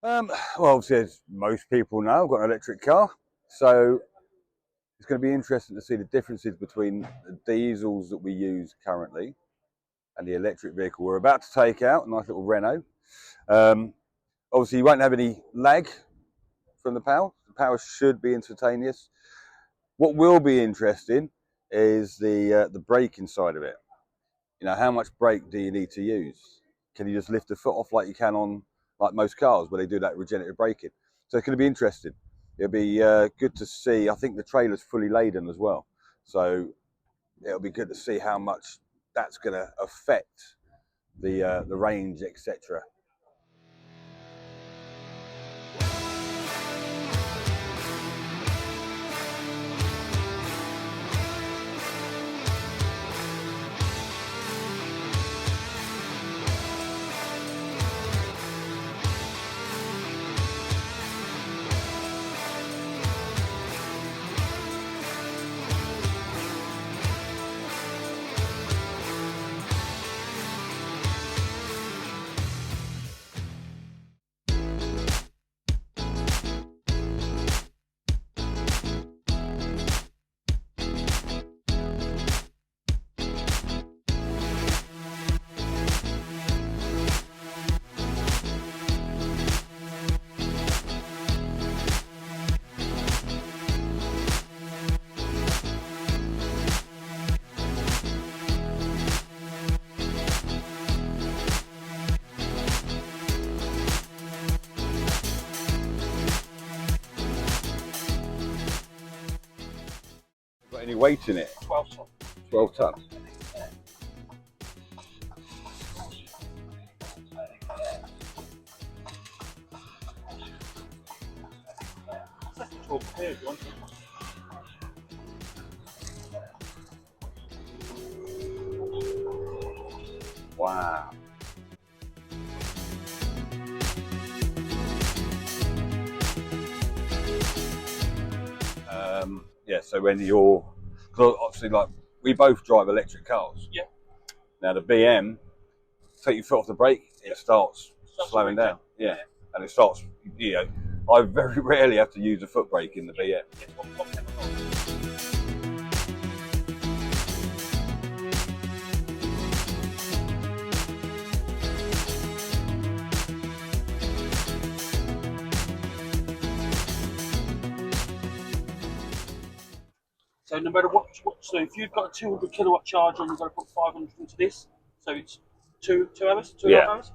Well, obviously, as most people know, I've got an electric car, so it's going to be interesting to see the differences between the diesels that we use currently and the electric vehicle we're about to take out, a nice little Renault. Um, Obviously, you won't have any lag from the power. The power should be instantaneous. What will be interesting is the braking side of it. You know, how much brake do you need to use? Can you just lift the foot off like you can on like most cars where they do that regenerative braking? So it's going to be interesting. It'll be good to see. I think the trailer's fully laden as well, so it'll be good to see how much that's going to affect the range, etc. Got any weight in it? 12 ton. 12 tons. Wow. Yeah, so when you're, because obviously, like, we both drive electric cars. Yeah. Now the BM, take your foot off the brake, it starts slowing down. Yeah, and it starts. You know, I very rarely have to use a foot brake in the BM. So no matter what, so if you've got a 200 kilowatt charger and you've got to put 500 into this, so it's two hours, 2.5 hours.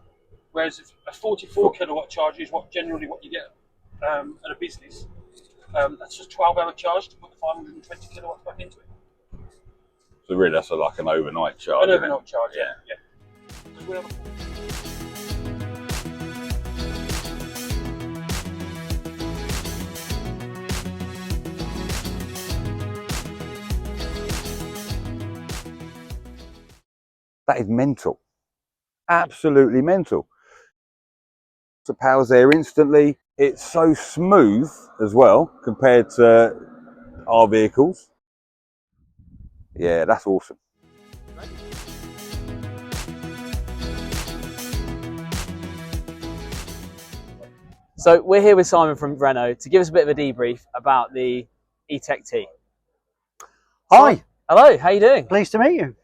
Whereas if a 44 kilowatt charger is generally what you get at a business. That's just 12-hour charge to put the 520 kilowatts back into it. So really, that's like an overnight charge. An overnight charge, yeah. That is mental. Absolutely mental. The power's there instantly. It's so smooth as well compared to our vehicles. Yeah, that's awesome. So we're here with Simon from Renault to give us a bit of a debrief about the E-Tech T. Hi. Hello, how you doing? Pleased to meet you.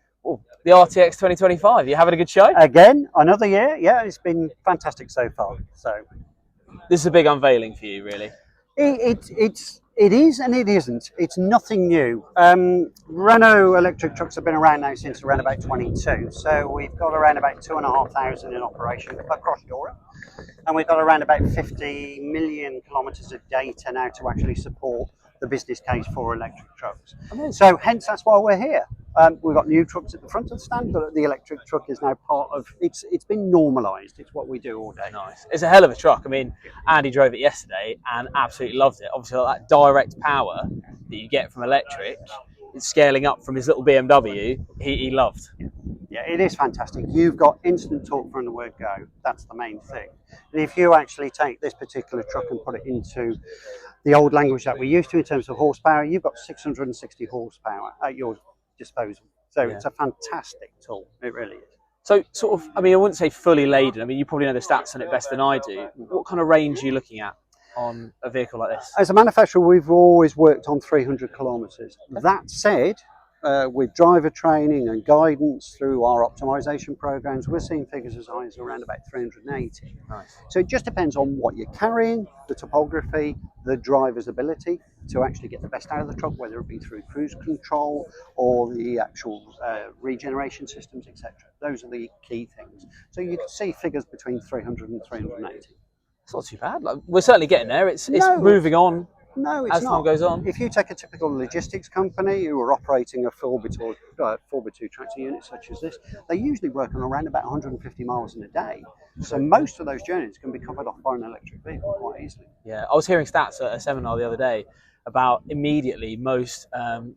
The RTX 2025, you having a good show? Again, another year. Yeah, it's been fantastic so far. So this is a big unveiling for you, really. It is and it isn't. It's nothing new. Renault electric trucks have been around now since around about 22. So we've got around about 2,500 in operation across Europe. And we've got around about 50 million kilometres of data now to actually support the business case for electric trucks. So hence that's why we're here. We've got new trucks at the front of the stand, but the electric truck is now part of, it's been normalised. It's what we do all day. Nice. It's a hell of a truck. I mean, Andy drove it yesterday and absolutely loved it. Obviously, that direct power that you get from electric, it's scaling up from his little BMW, he loved. Yeah, it is fantastic. You've got instant torque from the word go. That's the main thing. And if you actually take this particular truck and put it into the old language that we're used to in terms of horsepower, you've got 660 horsepower at your disposal. So it's a fantastic tool. It really is. So, sort of, I mean, I wouldn't say fully laden. I mean, you probably know the stats on it best than I do. What kind of range are you looking at on a vehicle like this? As a manufacturer, we've always worked on 300 kilometres. That said, with driver training and guidance through our optimization programs, we're seeing figures as high as around about 380. Nice. So it just depends on what you're carrying, the topography, the driver's ability to actually get the best out of the truck, whether it be through cruise control or the actual regeneration systems, etc. Those are the key things. So you can see figures between 300 and 380. It's not too bad. Like, we're certainly getting there. It's No. moving on No, it's as not. time goes on. If you take a typical logistics company who are operating a 4x2 tractor unit such as this, they usually work on around about 150 miles in a day. So most of those journeys can be covered off by an electric vehicle quite easily. Yeah, I was hearing stats at a seminar the other day about immediately most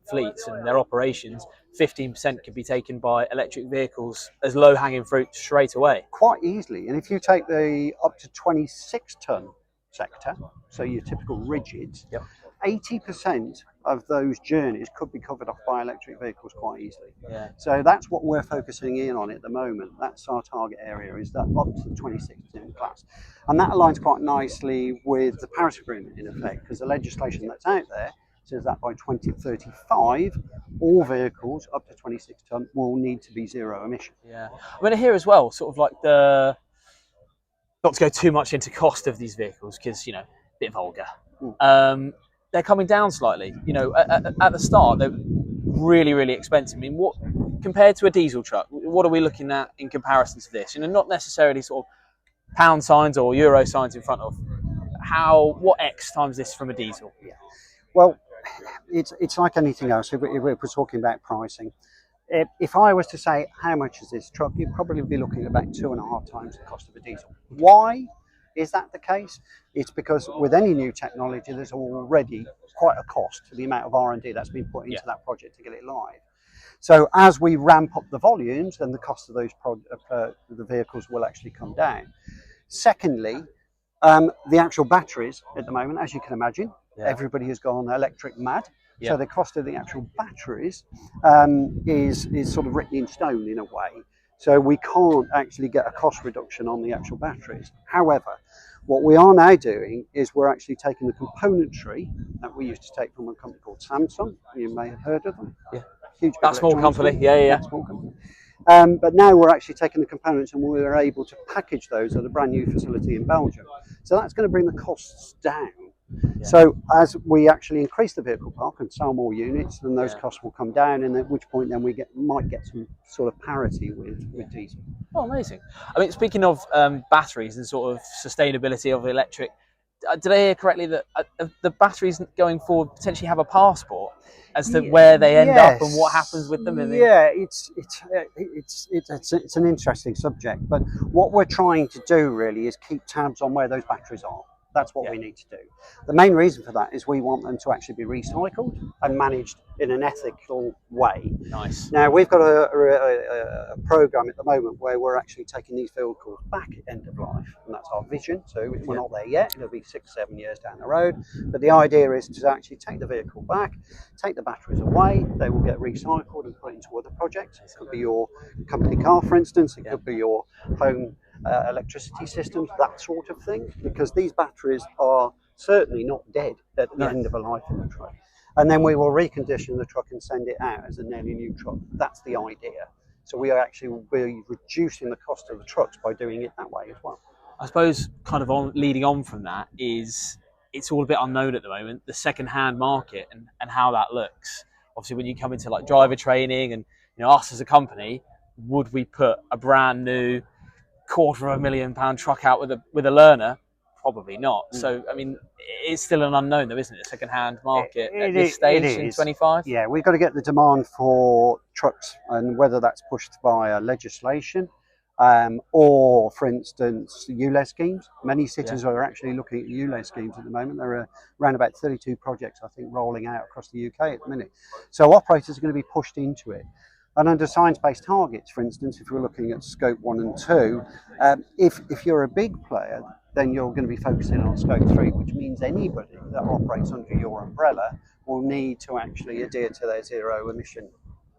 fleets and their operations, 15% could be taken by electric vehicles as low-hanging fruit straight away. Quite easily. And if you take the up to 26 ton sector, so your typical rigids, Yep. 80% of those journeys could be covered off by electric vehicles quite easily. Yeah. So that's what we're focusing in on at the moment. That's our target area, is that up to the 26 ton class. And that aligns quite nicely with the Paris Agreement in effect, because the legislation that's out there says that by 2035, all vehicles up to 26 ton will need to be zero emission. Yeah. I mean, here as well, sort of like the, not to go too much into cost of these vehicles, because, you know, a bit vulgar. They're coming down slightly. You know, at the start, they're really, really expensive. I mean, what compared to a diesel truck, what are we looking at in comparison to this? You know, not necessarily sort of pound signs or euro signs in front of. What X times this from a diesel? Yeah. Well, it's like anything else. If we're talking about pricing, if I was to say how much is this truck, you'd probably be looking at about 2.5 times the cost of a diesel. Why is that the case? It's because with any new technology, there's already quite a cost to the amount of R&D that's been put into that project to get it live. So as we ramp up the volumes, then the cost of those the vehicles will actually come down. Secondly, the actual batteries at the moment, as you can imagine, everybody has gone electric mad. So the cost of the actual batteries is sort of written in stone in a way. So we can't actually get a cost reduction on the actual batteries. However, what we are now doing is we're actually taking the componentry that we used to take from a company called Samsung. You may have heard of them. Yeah. Huge. That small company. Yeah. Small company. But now we're actually taking the components and we're able to package those at a brand new facility in Belgium. So that's going to bring the costs down. Yeah. So as we actually increase the vehicle park and sell more units, then those costs will come down, and at which point then we might get some sort of parity with diesel. Oh, amazing. I mean, speaking of batteries and sort of sustainability of electric, did I hear correctly that the batteries going forward potentially have a passport as to where they end up and what happens with them? Yeah, it's an interesting subject, but what we're trying to do really is keep tabs on where those batteries are. That's what we need to do. The main reason for that is we want them to actually be recycled and managed in an ethical way. Nice. Now, we've got a program at the moment where we're actually taking these vehicles back at end of life, and that's our vision. So we're not there yet. It'll be 6-7 years down the road. But the idea is to actually take the vehicle back, take the batteries away. They will get recycled and put into other projects. It could be your company car, for instance. It could be your home electricity systems, that sort of thing, because these batteries are certainly not dead at the end of a life in the truck. And then we will recondition the truck and send it out as a nearly new truck. That's the idea. So we are actually reducing the cost of the trucks by doing it that way as well. I suppose kind of leading on from that is it's all a bit unknown at the moment, the second-hand market and how that looks. Obviously, when you come into like driver training and us as a company, would we put a brand new £250,000 truck out with a learner? Probably not. So, I mean, it's still an unknown though, isn't it? Second-hand market at this stage in 25? Yeah, we've got to get the demand for trucks, and whether that's pushed via legislation or, for instance, ULEZ schemes. Many cities are actually looking at ULEZ schemes at the moment. There are around about 32 projects, I think, rolling out across the UK at the minute. So operators are going to be pushed into it. And under science-based targets, for instance, if we're looking at scope 1 and 2, if you're a big player, then you're going to be focusing on scope 3, which means anybody that operates under your umbrella will need to actually adhere to their zero emission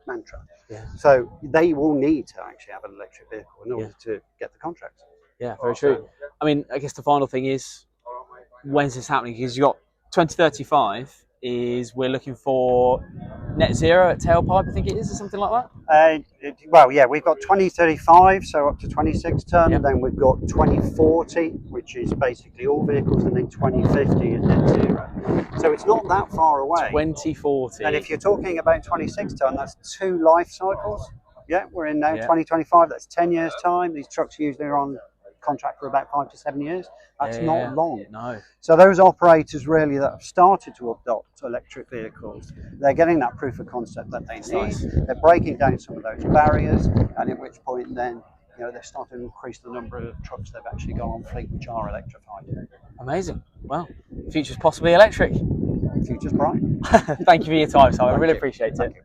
mantra. Yeah. So they will need to actually have an electric vehicle in order to get the contracts. Yeah, very true. I mean, I guess the final thing is, when's this happening? Because you got 2035 is we're looking for net zero at tailpipe, I think it is, or something like that. Well, yeah, we've got 2035, so up to 26 ton. Yep. Then we've got 2040, which is basically all vehicles, and then 2050 is net zero. So it's not that far away. 2040. And if you're talking about 26 ton, that's 2 life cycles. Yeah, we're in now Yeah. 2025. That's 10 years time. These trucks usually are on contract for about 5 to 7 years. That's Yeah. not long. No. So those operators really that have started to adopt electric vehicles, they're getting that proof of concept that they need. Nice. They're breaking down some of those barriers, and at which point then, they're starting to increase the number of trucks they've actually got on fleet which are electrified. Amazing. Well, future's possibly electric. Future's bright. Thank you for your time, Simon. I really you. appreciate it. Thank you.